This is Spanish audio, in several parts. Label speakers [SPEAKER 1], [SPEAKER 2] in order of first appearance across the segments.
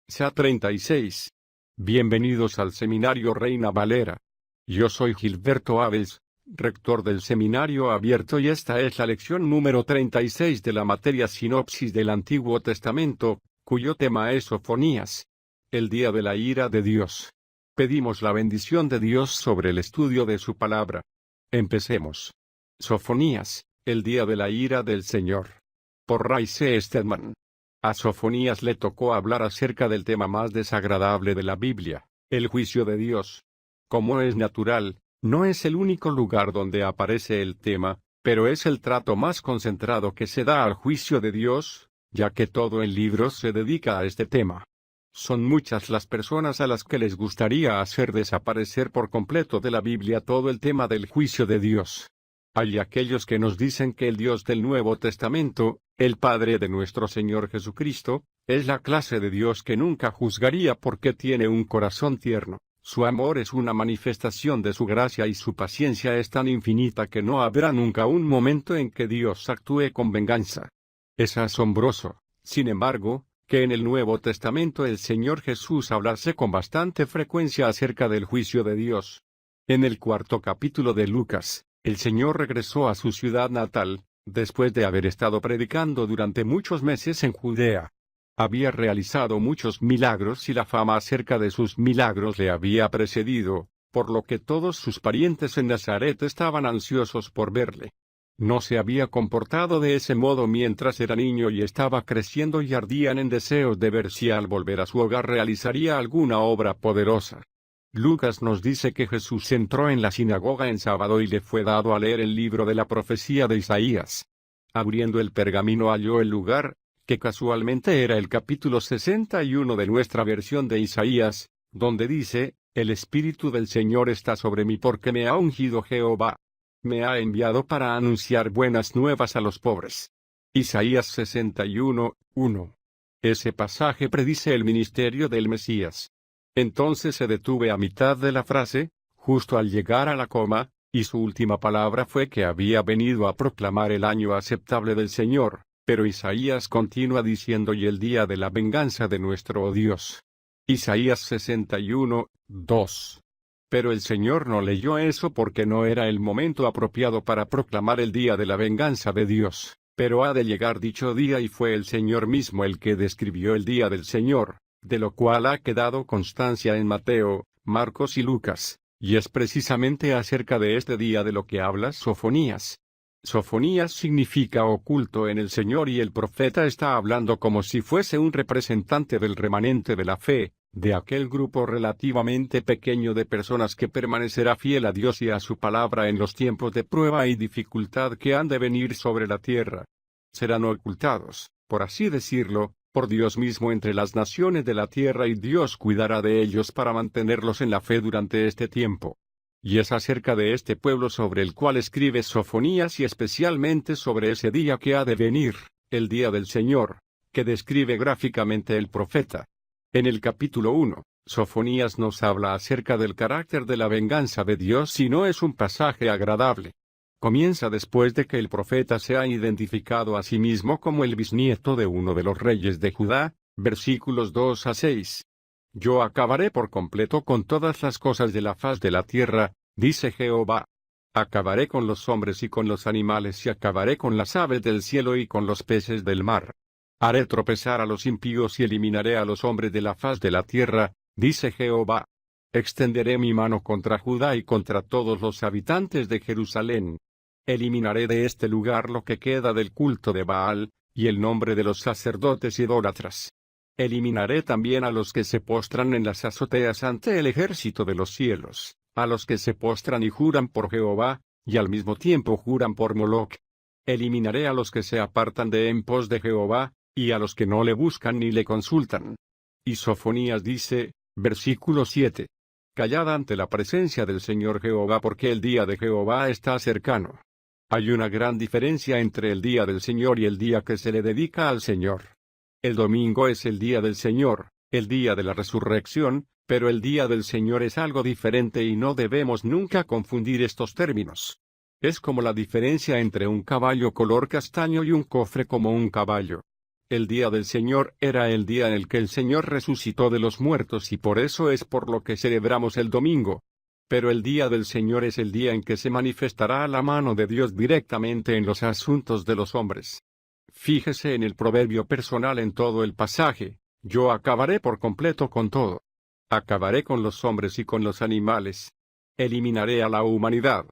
[SPEAKER 1] Sea 36. Bienvenidos al Seminario Reina Valera. Yo soy Gilberto Abels, rector del Seminario Abierto, y esta es la lección número 36 de la materia Sinopsis del Antiguo Testamento, cuyo tema es Sofonías. El día de la ira de Dios. Pedimos la bendición de Dios sobre el estudio de su palabra. Empecemos. Sofonías, el día de la ira del Señor. Por Ray C. Stedman. A Sofonías le tocó hablar acerca del tema más desagradable de la Biblia, el juicio de Dios. Como es natural, no es el único lugar donde aparece el tema, pero es el trato más concentrado que se da al juicio de Dios, ya que todo el libro se dedica a este tema. Son muchas las personas a las que les gustaría hacer desaparecer por completo de la Biblia todo el tema del juicio de Dios. Hay aquellos que nos dicen que el Dios del Nuevo Testamento, el Padre de nuestro Señor Jesucristo, es la clase de Dios que nunca juzgaría porque tiene un corazón tierno. Su amor es una manifestación de su gracia y su paciencia es tan infinita que no habrá nunca un momento en que Dios actúe con venganza. Es asombroso, sin embargo, que en el Nuevo Testamento el Señor Jesús hablase con bastante frecuencia acerca del juicio de Dios. En el 4º capítulo de Lucas, el Señor regresó a su ciudad natal, después de haber estado predicando durante muchos meses en Judea. Había realizado muchos milagros y la fama acerca de sus milagros le había precedido, por lo que todos sus parientes en Nazaret estaban ansiosos por verle. No se había comportado de ese modo mientras era niño y estaba creciendo y ardían en deseos de ver si al volver a su hogar realizaría alguna obra poderosa. Lucas nos dice que Jesús entró en la sinagoga en sábado y le fue dado a leer el libro de la profecía de Isaías. Abriendo el pergamino halló el lugar, que casualmente era el capítulo 61 de nuestra versión de Isaías, donde dice, «El Espíritu del Señor está sobre mí porque me ha ungido Jehová. Me ha enviado para anunciar buenas nuevas a los pobres». Isaías 61:1. Ese pasaje predice el ministerio del Mesías. Entonces se detuve a mitad de la frase, justo al llegar a la coma, y su última palabra fue que había venido a proclamar el año aceptable del Señor, pero Isaías continúa diciendo y el día de la venganza de nuestro Dios. Isaías 61:2. Pero el Señor no leyó eso porque no era el momento apropiado para proclamar el día de la venganza de Dios, pero ha de llegar dicho día y fue el Señor mismo el que describió el día del Señor, de lo cual ha quedado constancia en Mateo, Marcos y Lucas, y es precisamente acerca de este día de lo que habla Sofonías. Sofonías significa oculto en el Señor y el profeta está hablando como si fuese un representante del remanente de la fe, de aquel grupo relativamente pequeño de personas que permanecerá fiel a Dios y a su palabra en los tiempos de prueba y dificultad que han de venir sobre la tierra. Serán ocultados, por así decirlo, por Dios mismo entre las naciones de la tierra y Dios cuidará de ellos para mantenerlos en la fe durante este tiempo. Y es acerca de este pueblo sobre el cual escribe Sofonías y especialmente sobre ese día que ha de venir, el día del Señor, que describe gráficamente el profeta. En el capítulo 1, Sofonías nos habla acerca del carácter de la venganza de Dios y no es un pasaje agradable. Comienza después de que el profeta se ha identificado a sí mismo como el bisnieto de uno de los reyes de Judá, versículos 2 a 6. Yo acabaré por completo con todas las cosas de la faz de la tierra, dice Jehová. Acabaré con los hombres y con los animales y acabaré con las aves del cielo y con los peces del mar. Haré tropezar a los impíos y eliminaré a los hombres de la faz de la tierra, dice Jehová. Extenderé mi mano contra Judá y contra todos los habitantes de Jerusalén. Eliminaré de este lugar lo que queda del culto de Baal, y el nombre de los sacerdotes idólatras. Eliminaré también a los que se postran en las azoteas ante el ejército de los cielos, a los que se postran y juran por Jehová, y al mismo tiempo juran por Moloc. Eliminaré a los que se apartan de en pos de Jehová, y a los que no le buscan ni le consultan. Y Sofonías dice, versículo 7. Callad ante la presencia del Señor Jehová porque el día de Jehová está cercano. Hay una gran diferencia entre el día del Señor y el día que se le dedica al Señor. El domingo es el día del Señor, el día de la resurrección, pero el día del Señor es algo diferente y no debemos nunca confundir estos términos. Es como la diferencia entre un caballo color castaño y un cofre como un caballo. El día del Señor era el día en el que el Señor resucitó de los muertos y por eso es por lo que celebramos el domingo. Pero el día del Señor es el día en que se manifestará la mano de Dios directamente en los asuntos de los hombres. Fíjese en el proverbio personal en todo el pasaje: yo acabaré por completo con todo. Acabaré con los hombres y con los animales. Eliminaré a la humanidad.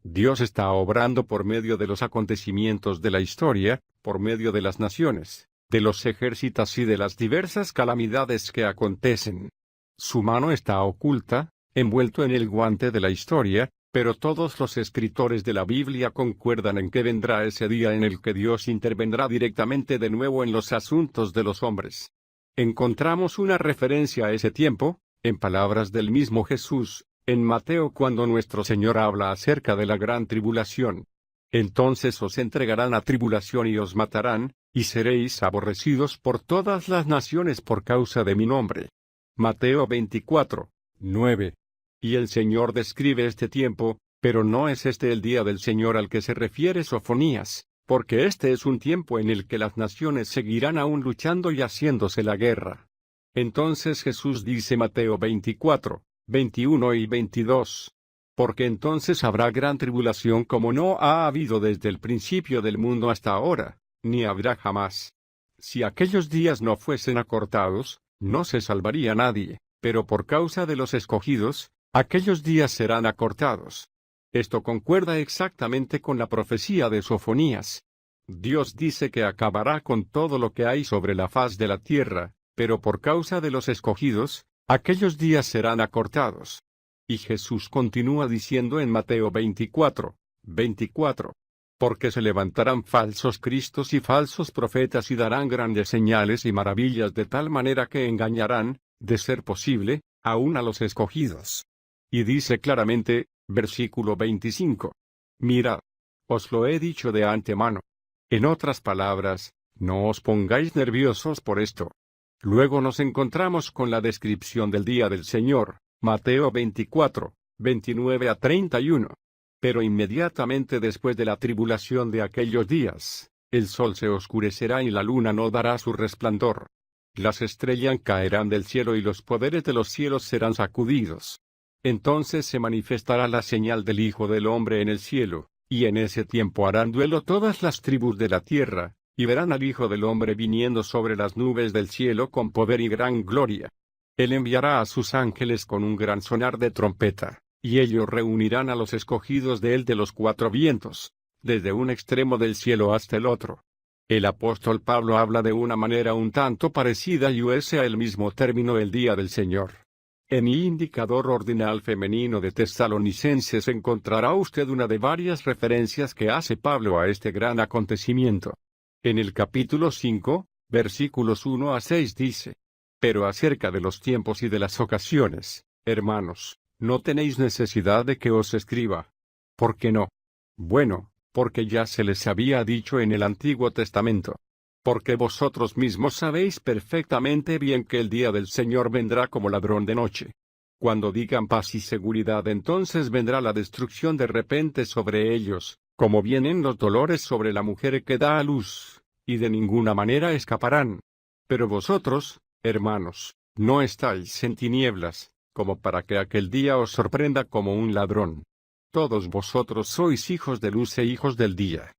[SPEAKER 1] Dios está obrando por medio de los acontecimientos de la historia, por medio de las naciones, de los ejércitos y de las diversas calamidades que acontecen. Su mano está oculta, envuelto en el guante de la historia, pero todos los escritores de la Biblia concuerdan en que vendrá ese día en el que Dios intervendrá directamente de nuevo en los asuntos de los hombres. Encontramos una referencia a ese tiempo, en palabras del mismo Jesús, en Mateo cuando nuestro Señor habla acerca de la gran tribulación. Entonces os entregarán a tribulación y os matarán, y seréis aborrecidos por todas las naciones por causa de mi nombre. Mateo 24, 9. Y el Señor describe este tiempo, pero no es este el día del Señor al que se refiere Sofonías, porque este es un tiempo en el que las naciones seguirán aún luchando y haciéndose la guerra. Entonces Jesús dice Mateo 24, 21 y 22. Porque entonces habrá gran tribulación como no ha habido desde el principio del mundo hasta ahora, ni habrá jamás. Si aquellos días no fuesen acortados, no se salvaría nadie, pero por causa de los escogidos, aquellos días serán acortados. Esto concuerda exactamente con la profecía de Sofonías. Dios dice que acabará con todo lo que hay sobre la faz de la tierra, pero por causa de los escogidos, aquellos días serán acortados. Y Jesús continúa diciendo en Mateo 24, 24. Porque se levantarán falsos cristos y falsos profetas y darán grandes señales y maravillas de tal manera que engañarán, de ser posible, aún a los escogidos. Y dice claramente, versículo 25. Mirad, os lo he dicho de antemano. En otras palabras, no os pongáis nerviosos por esto. Luego nos encontramos con la descripción del día del Señor, Mateo 24, 29 a 31. Pero inmediatamente después de la tribulación de aquellos días, el sol se oscurecerá y la luna no dará su resplandor. Las estrellas caerán del cielo y los poderes de los cielos serán sacudidos. Entonces se manifestará la señal del Hijo del Hombre en el cielo, y en ese tiempo harán duelo todas las tribus de la tierra, y verán al Hijo del Hombre viniendo sobre las nubes del cielo con poder y gran gloria. Él enviará a sus ángeles con un gran sonar de trompeta, y ellos reunirán a los escogidos de él de los cuatro vientos, desde un extremo del cielo hasta el otro. El apóstol Pablo habla de una manera un tanto parecida y usa el mismo término el día del Señor. En mi indicador ordinal femenino de Tesalonicenses encontrará usted una de varias referencias que hace Pablo a este gran acontecimiento. En el capítulo 5, versículos 1 a 6 dice: Pero acerca de los tiempos y de las ocasiones, hermanos, no tenéis necesidad de que os escriba. ¿Por qué no? Bueno, porque ya se les había dicho en el Antiguo Testamento. Porque vosotros mismos sabéis perfectamente bien que el día del Señor vendrá como ladrón de noche. Cuando digan paz y seguridad, entonces vendrá la destrucción de repente sobre ellos, como vienen los dolores sobre la mujer que da a luz, y de ninguna manera escaparán. Pero vosotros, hermanos, no estáis en tinieblas, como para que aquel día os sorprenda como un ladrón. Todos vosotros sois hijos de luz e hijos del día.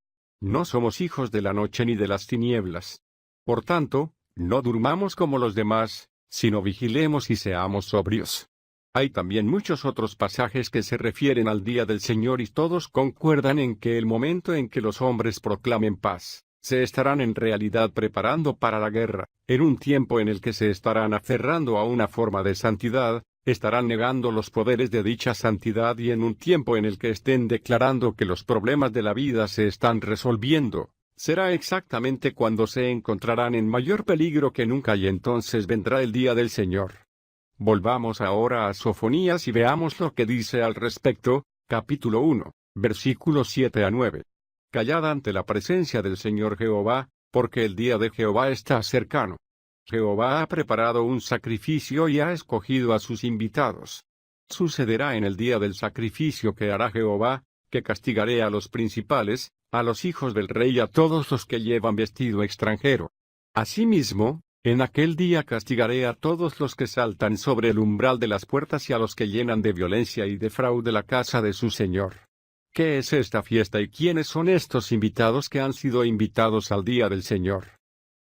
[SPEAKER 1] No somos hijos de la noche ni de las tinieblas. Por tanto, no durmamos como los demás, sino vigilemos y seamos sobrios. Hay también muchos otros pasajes que se refieren al día del Señor y todos concuerdan en que el momento en que los hombres proclamen paz, se estarán en realidad preparando para la guerra, en un tiempo en el que se estarán aferrando a una forma de santidad, estarán negando los poderes de dicha santidad y en un tiempo en el que estén declarando que los problemas de la vida se están resolviendo, será exactamente cuando se encontrarán en mayor peligro que nunca y entonces vendrá el día del Señor. Volvamos ahora a Sofonías y veamos lo que dice al respecto, capítulo 1, versículos 7 a 9. Callad ante la presencia del Señor Jehová, porque el día de Jehová está cercano. Jehová ha preparado un sacrificio y ha escogido a sus invitados. Sucederá en el día del sacrificio que hará Jehová, que castigaré a los principales, a los hijos del rey y a todos los que llevan vestido extranjero. Asimismo, en aquel día castigaré a todos los que saltan sobre el umbral de las puertas y a los que llenan de violencia y de fraude la casa de su Señor. ¿Qué es esta fiesta y quiénes son estos invitados que han sido invitados al día del Señor?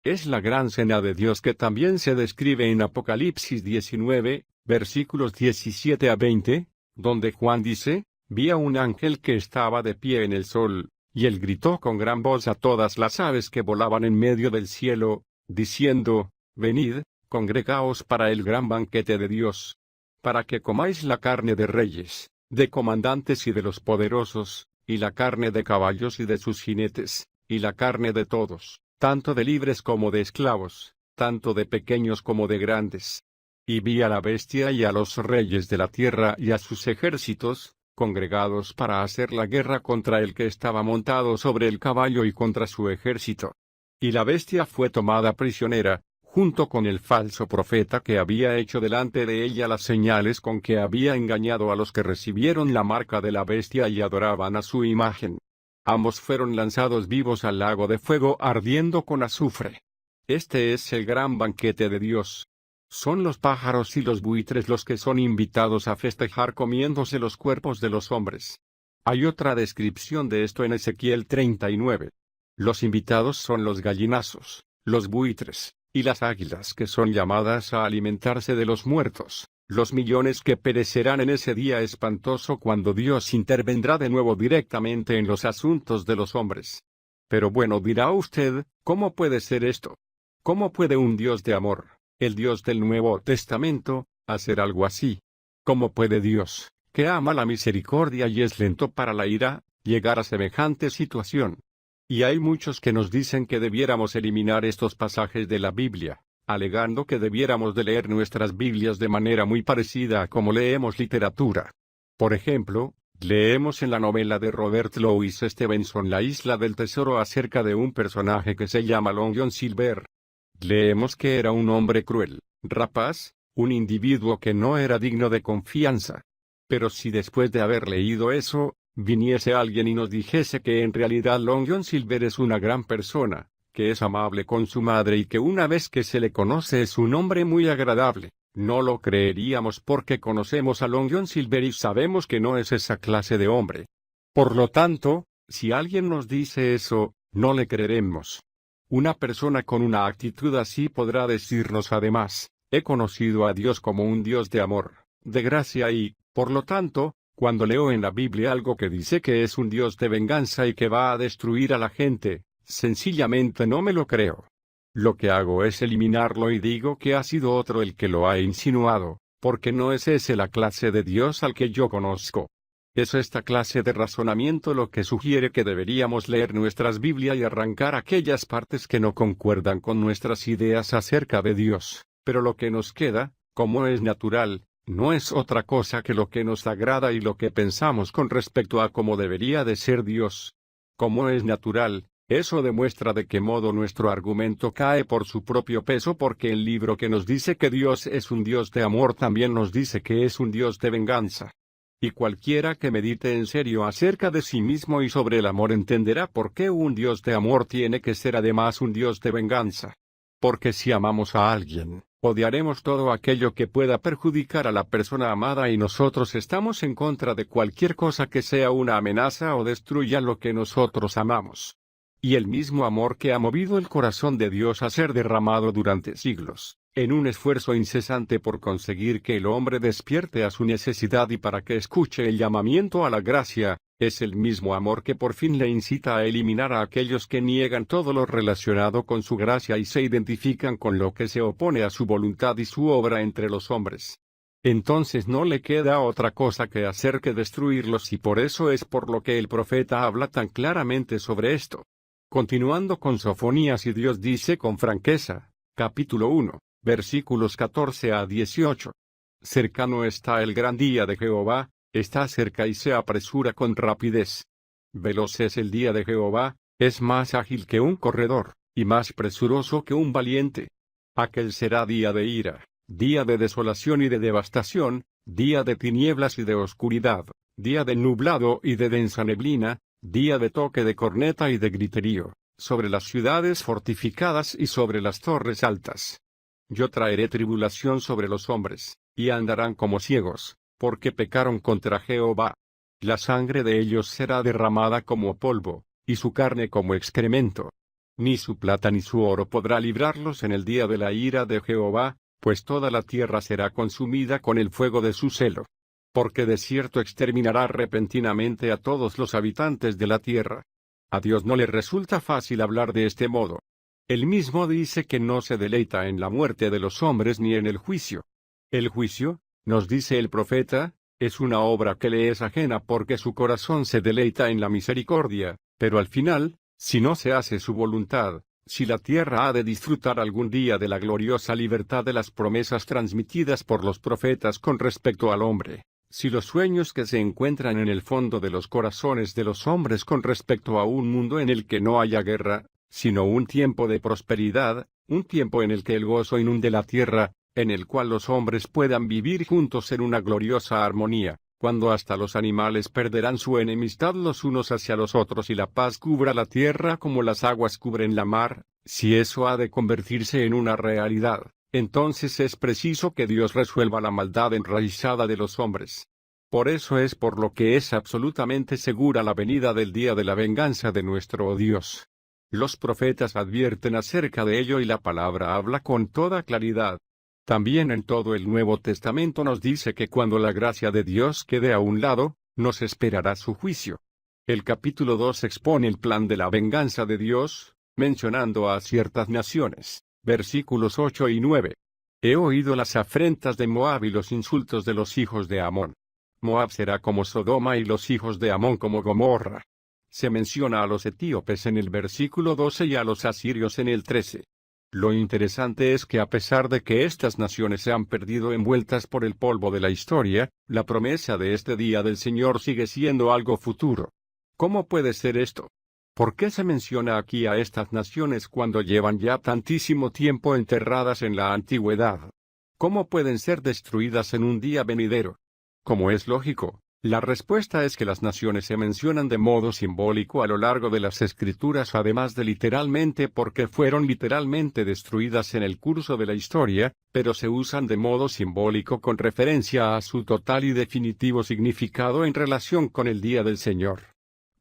[SPEAKER 1] Es la gran cena de Dios que también se describe en Apocalipsis 19, versículos 17 a 20, donde Juan dice, vi a un ángel que estaba de pie en el sol, y él gritó con gran voz a todas las aves que volaban en medio del cielo, diciendo, venid, congregaos para el gran banquete de Dios, para que comáis la carne de reyes, de comandantes y de los poderosos, y la carne de caballos y de sus jinetes, y la carne de todos, tanto de libres como de esclavos, tanto de pequeños como de grandes. Y vi a la bestia y a los reyes de la tierra y a sus ejércitos, congregados para hacer la guerra contra el que estaba montado sobre el caballo y contra su ejército. Y la bestia fue tomada prisionera, junto con el falso profeta que había hecho delante de ella las señales con que había engañado a los que recibieron la marca de la bestia y adoraban a su imagen. Ambos fueron lanzados vivos al lago de fuego ardiendo con azufre. Este es el gran banquete de Dios. Son los pájaros y los buitres los que son invitados a festejar comiéndose los cuerpos de los hombres. Hay otra descripción de esto en Ezequiel 39. Los invitados son los gallinazos, los buitres, y las águilas que son llamadas a alimentarse de los muertos, los millones que perecerán en ese día espantoso cuando Dios intervendrá de nuevo directamente en los asuntos de los hombres. Pero bueno, dirá usted, ¿cómo puede ser esto? ¿Cómo puede un Dios de amor, el Dios del Nuevo Testamento, hacer algo así? ¿Cómo puede Dios, que ama la misericordia y es lento para la ira, llegar a semejante situación? Y hay muchos que nos dicen que debiéramos eliminar estos pasajes de la Biblia, alegando que debiéramos de leer nuestras Biblias de manera muy parecida a como leemos literatura. Por ejemplo, leemos en la novela de Robert Louis Stevenson La isla del tesoro acerca de un personaje que se llama Long John Silver. Leemos que era un hombre cruel, rapaz, un individuo que no era digno de confianza. Pero si después de haber leído eso, viniese alguien y nos dijese que en realidad Long John Silver es una gran persona, que es amable con su madre y que una vez que se le conoce es un hombre muy agradable, no lo creeríamos porque conocemos a Long John Silver y sabemos que no es esa clase de hombre. Por lo tanto, si alguien nos dice eso, no le creeremos. Una persona con una actitud así podrá decirnos además, he conocido a Dios como un Dios de amor, de gracia y, por lo tanto, cuando leo en la Biblia algo que dice que es un Dios de venganza y que va a destruir a la gente, sencillamente no me lo creo. Lo que hago es eliminarlo y digo que ha sido otro el que lo ha insinuado, porque no es ese la clase de Dios al que yo conozco. Es esta clase de razonamiento lo que sugiere que deberíamos leer nuestras Biblias y arrancar aquellas partes que no concuerdan con nuestras ideas acerca de Dios, pero lo que nos queda, como es natural, no es otra cosa que lo que nos agrada y lo que pensamos con respecto a cómo debería de ser Dios. Como es natural, eso demuestra de qué modo nuestro argumento cae por su propio peso porque el libro que nos dice que Dios es un Dios de amor también nos dice que es un Dios de venganza. Y cualquiera que medite en serio acerca de sí mismo y sobre el amor entenderá por qué un Dios de amor tiene que ser además un Dios de venganza. Porque si amamos a alguien, odiaremos todo aquello que pueda perjudicar a la persona amada y nosotros estamos en contra de cualquier cosa que sea una amenaza o destruya lo que nosotros amamos. Y el mismo amor que ha movido el corazón de Dios a ser derramado durante siglos, en un esfuerzo incesante por conseguir que el hombre despierte a su necesidad y para que escuche el llamamiento a la gracia, es el mismo amor que por fin le incita a eliminar a aquellos que niegan todo lo relacionado con su gracia y se identifican con lo que se opone a su voluntad y su obra entre los hombres. Entonces no le queda otra cosa que hacer que destruirlos y por eso es por lo que el profeta habla tan claramente sobre esto. Continuando con Sofonías y Dios dice con franqueza, capítulo 1, versículos 14 a 18. Cercano está el gran día de Jehová, está cerca y se apresura con rapidez. Veloz es el día de Jehová, es más ágil que un corredor, y más presuroso que un valiente. Aquel será día de ira, día de desolación y de devastación, día de tinieblas y de oscuridad, día de nublado y de densa neblina, día de toque de corneta y de griterío, sobre las ciudades fortificadas y sobre las torres altas. Yo traeré tribulación sobre los hombres, y andarán como ciegos, porque pecaron contra Jehová. La sangre de ellos será derramada como polvo, y su carne como excremento. Ni su plata ni su oro podrá librarlos en el día de la ira de Jehová, pues toda la tierra será consumida con el fuego de su celo. Porque de cierto exterminará repentinamente a todos los habitantes de la tierra. A Dios no le resulta fácil hablar de este modo. Él mismo dice que no se deleita en la muerte de los hombres ni en el juicio. El juicio, nos dice el profeta, es una obra que le es ajena porque su corazón se deleita en la misericordia, pero al final, si no se hace su voluntad, si la tierra ha de disfrutar algún día de la gloriosa libertad de las promesas transmitidas por los profetas con respecto al hombre, si los sueños que se encuentran en el fondo de los corazones de los hombres con respecto a un mundo en el que no haya guerra, sino un tiempo de prosperidad, un tiempo en el que el gozo inunde la tierra, en el cual los hombres puedan vivir juntos en una gloriosa armonía, cuando hasta los animales perderán su enemistad los unos hacia los otros y la paz cubra la tierra como las aguas cubren la mar, si eso ha de convertirse en una realidad, entonces es preciso que Dios resuelva la maldad enraizada de los hombres. Por eso es por lo que es absolutamente segura la venida del día de la venganza de nuestro Dios. Los profetas advierten acerca de ello y la palabra habla con toda claridad. También en todo el Nuevo Testamento nos dice que cuando la gracia de Dios quede a un lado, nos esperará su juicio. El capítulo 2 expone el plan de la venganza de Dios, mencionando a ciertas naciones, versículos 8 y 9. He oído las afrentas de Moab y los insultos de los hijos de Amón. Moab será como Sodoma y los hijos de Amón como Gomorra. Se menciona a los etíopes en el versículo 12 y a los asirios en el 13. Lo interesante es que a pesar de que estas naciones se han perdido envueltas por el polvo de la historia, la promesa de este día del Señor sigue siendo algo futuro. ¿Cómo puede ser esto? ¿Por qué se menciona aquí a estas naciones cuando llevan ya tantísimo tiempo enterradas en la antigüedad? ¿Cómo pueden ser destruidas en un día venidero? Como es lógico, la respuesta es que las naciones se mencionan de modo simbólico a lo largo de las Escrituras además de literalmente porque fueron literalmente destruidas en el curso de la historia, pero se usan de modo simbólico con referencia a su total y definitivo significado en relación con el día del Señor.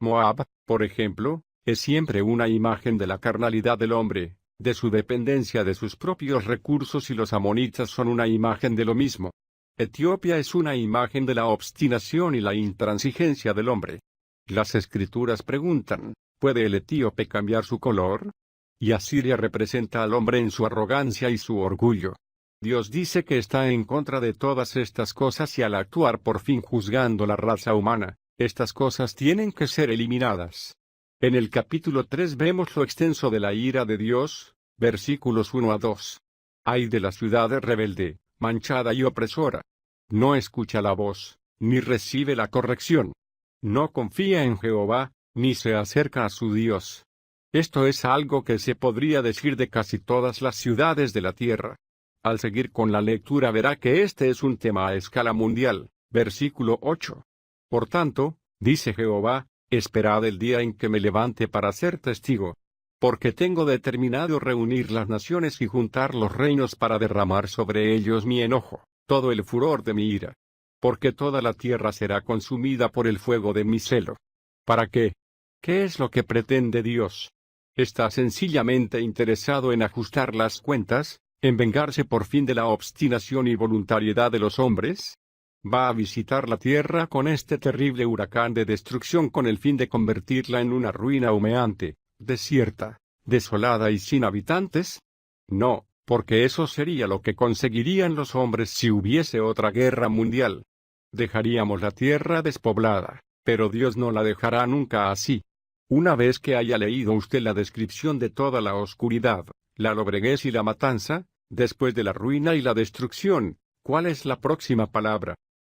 [SPEAKER 1] Moab, por ejemplo, es siempre una imagen de la carnalidad del hombre, de su dependencia de sus propios recursos y los amonitas son una imagen de lo mismo. Etiopía es una imagen de la obstinación y la intransigencia del hombre. Las Escrituras preguntan, ¿puede el etíope cambiar su color? Y Asiria representa al hombre en su arrogancia y su orgullo. Dios dice que está en contra de todas estas cosas y al actuar por fin juzgando la raza humana, estas cosas tienen que ser eliminadas. En el capítulo 3 vemos lo extenso de la ira de Dios, versículos 1 a 2. Ay de la ciudad rebelde, manchada y opresora. No escucha la voz, ni recibe la corrección. No confía en Jehová, ni se acerca a su Dios. Esto es algo que se podría decir de casi todas las ciudades de la tierra. Al seguir con la lectura verá que este es un tema a escala mundial, versículo 8. Por tanto, dice Jehová, esperad el día en que me levante para ser testigo. Porque tengo determinado reunir las naciones y juntar los reinos para derramar sobre ellos mi enojo, todo el furor de mi ira. Porque toda la tierra será consumida por el fuego de mi celo. ¿Para qué? ¿Qué es lo que pretende Dios? ¿Está sencillamente interesado en ajustar las cuentas, en vengarse por fin de la obstinación y voluntariedad de los hombres? ¿Va a visitar la tierra con este terrible huracán de destrucción con el fin de convertirla en una ruina humeante, desierta, desolada y sin habitantes? No, porque eso sería lo que conseguirían los hombres si hubiese otra guerra mundial. Dejaríamos la tierra despoblada, pero Dios no la dejará nunca así. Una vez que haya leído usted la descripción de toda la oscuridad, la lobreguez y la matanza, después de la ruina y la destrucción, ¿cuál es la próxima palabra?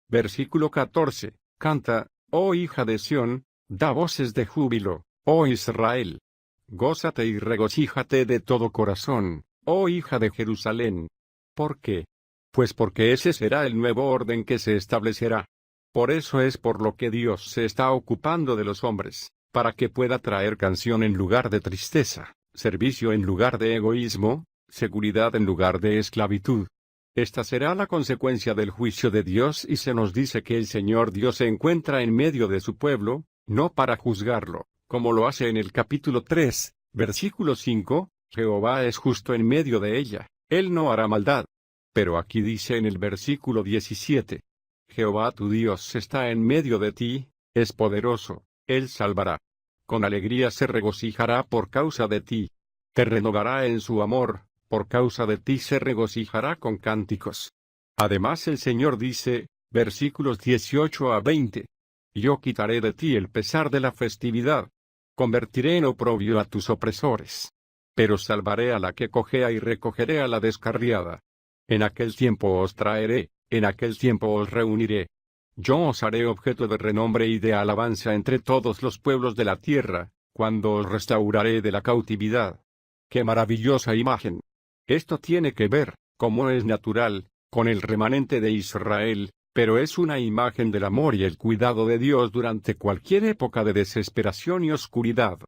[SPEAKER 1] Versículo 14, canta, oh hija de Sión, da voces de júbilo, oh Israel. Gózate y regocíjate de todo corazón, oh hija de Jerusalén. ¿Por qué? Pues porque ese será el nuevo orden que se establecerá. Por eso es por lo que Dios se está ocupando de los hombres, para que pueda traer canción en lugar de tristeza, servicio en lugar de egoísmo, seguridad en lugar de esclavitud. Esta será la consecuencia del juicio de Dios, y se nos dice que el Señor Dios se encuentra en medio de su pueblo, no para juzgarlo, como lo hace en el capítulo 3, versículo 5, Jehová es justo en medio de ella, él no hará maldad. Pero aquí dice en el versículo 17, Jehová tu Dios está en medio de ti, es poderoso, él salvará. Con alegría se regocijará por causa de ti. Te renovará en su amor, por causa de ti se regocijará con cánticos. Además el Señor dice, versículos 18 a 20, yo quitaré de ti el pesar de la festividad. Convertiré en oprobio a tus opresores. Pero salvaré a la que cojea y recogeré a la descarriada. En aquel tiempo os traeré, en aquel tiempo os reuniré. Yo os haré objeto de renombre y de alabanza entre todos los pueblos de la tierra, cuando os restauraré de la cautividad. ¡Qué maravillosa imagen! Esto tiene que ver, como es natural, con el remanente de Israel, pero es una imagen del amor y el cuidado de Dios durante cualquier época de desesperación y oscuridad.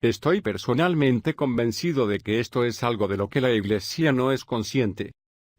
[SPEAKER 1] Estoy personalmente convencido de que esto es algo de lo que la Iglesia no es consciente.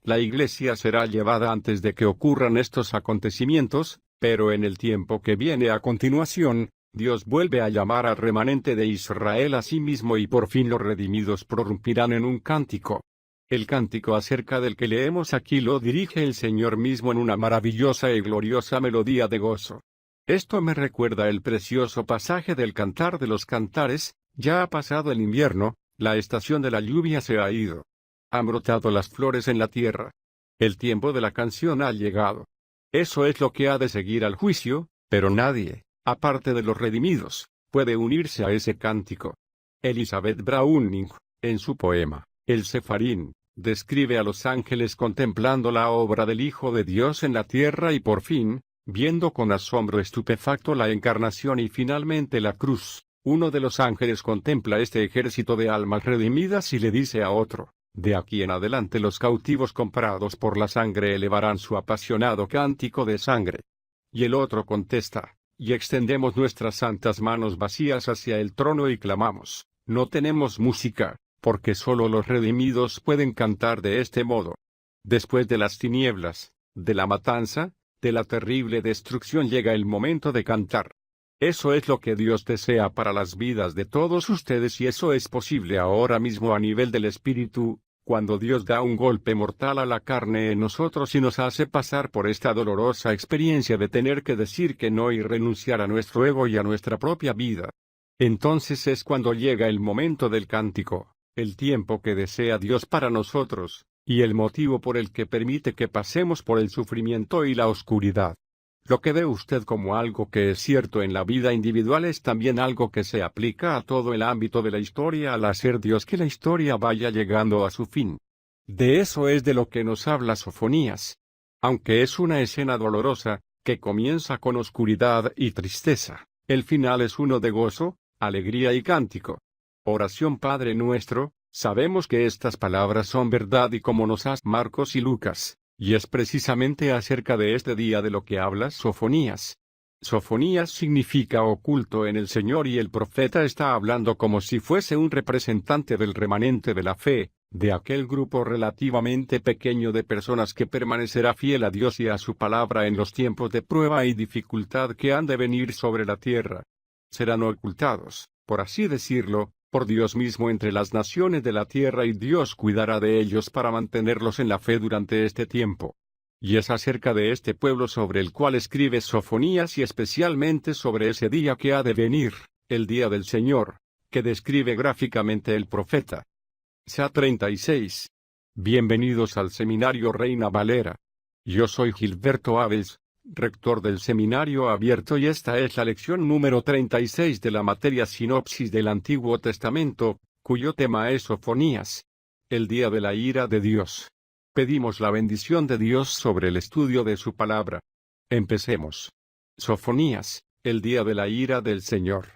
[SPEAKER 1] La Iglesia será llevada antes de que ocurran estos acontecimientos, pero en el tiempo que viene a continuación, Dios vuelve a llamar al remanente de Israel a sí mismo y por fin los redimidos prorrumpirán en un cántico. El cántico acerca del que leemos aquí lo dirige el Señor mismo en una maravillosa y gloriosa melodía de gozo. Esto me recuerda el precioso pasaje del Cantar de los Cantares, ya ha pasado el invierno, la estación de la lluvia se ha ido. Han brotado las flores en la tierra. El tiempo de la canción ha llegado. Eso es lo que ha de seguir al juicio, pero nadie, aparte de los redimidos, puede unirse a ese cántico. Elizabeth Browning, en su poema, El Sefarín, describe a los ángeles contemplando la obra del Hijo de Dios en la tierra y por fin, viendo con asombro estupefacto la encarnación y finalmente la cruz, uno de los ángeles contempla este ejército de almas redimidas y le dice a otro, de aquí en adelante los cautivos comprados por la sangre elevarán su apasionado cántico de sangre. Y el otro contesta, y extendemos nuestras santas manos vacías hacia el trono y clamamos, no tenemos música, porque sólo los redimidos pueden cantar de este modo. Después de las tinieblas, de la matanza, de la terrible destrucción llega el momento de cantar. Eso es lo que Dios desea para las vidas de todos ustedes y eso es posible ahora mismo a nivel del espíritu, cuando Dios da un golpe mortal a la carne en nosotros y nos hace pasar por esta dolorosa experiencia de tener que decir que no y renunciar a nuestro ego y a nuestra propia vida. Entonces es cuando llega el momento del cántico, el tiempo que desea Dios para nosotros, y el motivo por el que permite que pasemos por el sufrimiento y la oscuridad. Lo que ve usted como algo que es cierto en la vida individual es también algo que se aplica a todo el ámbito de la historia al hacer Dios que la historia vaya llegando a su fin. De eso es de lo que nos habla Sofonías. Aunque es una escena dolorosa, que comienza con oscuridad y tristeza, el final es uno de gozo, alegría y cántico. Oración Padre nuestro, sabemos que estas palabras son verdad y como nos hace Marcos y Lucas. Y es precisamente acerca de este día de lo que habla Sofonías. Sofonías significa oculto en el Señor y el profeta está hablando como si fuese un representante del remanente de la fe, de aquel grupo relativamente pequeño de personas que permanecerá fiel a Dios y a su palabra en los tiempos de prueba y dificultad que han de venir sobre la tierra. Serán ocultados, por así decirlo, por Dios mismo entre las naciones de la tierra y Dios cuidará de ellos para mantenerlos en la fe durante este tiempo. Y es acerca de este pueblo sobre el cual escribe Sofonías y especialmente sobre ese día que ha de venir, el día del Señor, que describe gráficamente el profeta. Sea 36. Bienvenidos al Seminario Reina Valera. Yo soy Gilberto Abels, rector del Seminario Abierto y esta es la lección número 36 de la materia Sinopsis del Antiguo Testamento, cuyo tema es Sofonías. El día de la ira de Dios. Pedimos la bendición de Dios sobre el estudio de su palabra. Empecemos. Sofonías, el día de la ira del Señor.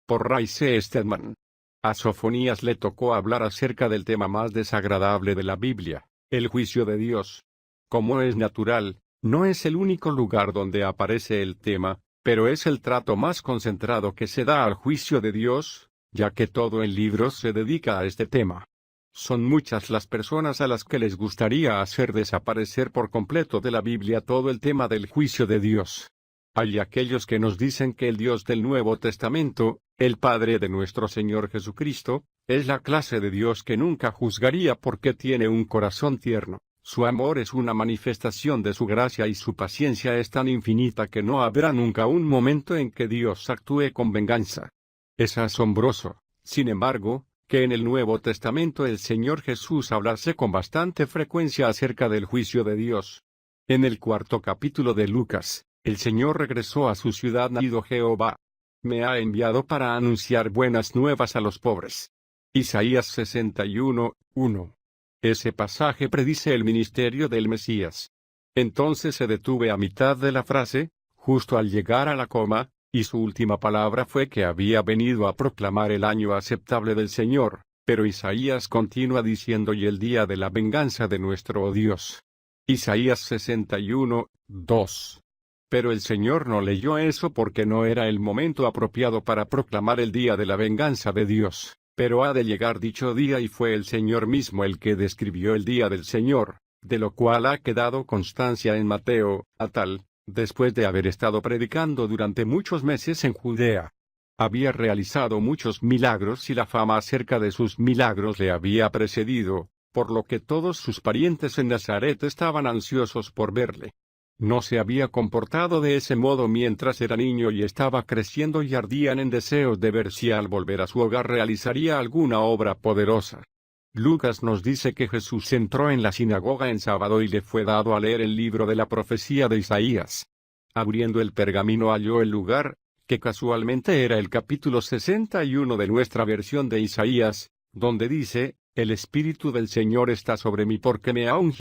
[SPEAKER 1] Por Ray C. Stedman. A Sofonías le tocó hablar acerca del tema más desagradable de la Biblia, el juicio de Dios. Como es natural, no es el único lugar donde aparece el tema, pero es el trato más concentrado que se da al juicio de Dios, ya que todo el libro se dedica a este tema. Son muchas las personas a las que les gustaría hacer desaparecer por completo de la Biblia todo el tema del juicio de Dios. Hay aquellos que nos dicen que el Dios del Nuevo Testamento, el Padre de nuestro Señor Jesucristo, es la clase de Dios que nunca juzgaría porque tiene un corazón tierno. Su amor es una manifestación de su gracia y su paciencia es tan infinita que no habrá nunca un momento en que Dios actúe con venganza. Es asombroso, sin embargo, que en el Nuevo Testamento el Señor Jesús hablase con bastante frecuencia acerca del juicio de Dios. En el 4º capítulo de Lucas, el Señor regresó a su ciudad nacido Jehová. Me ha enviado para anunciar buenas nuevas a los pobres. Isaías 61:1. Ese pasaje predice el ministerio del Mesías. Entonces se detuve a mitad de la frase, justo al llegar a la coma, y su última palabra fue que había venido a proclamar el año aceptable del Señor, pero Isaías continúa diciendo y el día de la venganza de nuestro Dios. Isaías 61:2. Pero el Señor no leyó eso porque no era el momento apropiado para proclamar el día de la venganza de Dios, pero ha de llegar dicho día y fue el Señor mismo el que describió el día del Señor, de lo cual ha quedado constancia en Mateo, a tal, después de haber estado predicando durante muchos meses en Judea. Había realizado muchos milagros y la fama acerca de sus milagros le había precedido, por lo que todos sus parientes en Nazaret estaban ansiosos por verle. No se había comportado de ese modo mientras era niño y estaba creciendo y ardían en deseos de ver si al volver a su hogar realizaría alguna obra poderosa. Lucas nos dice que Jesús entró en la sinagoga en sábado y le fue dado a leer el libro de la profecía de Isaías. Abriendo el pergamino halló el lugar, que casualmente era el capítulo 61 de nuestra versión de Isaías, donde dice, «El Espíritu del Señor está sobre mí porque me ha ungido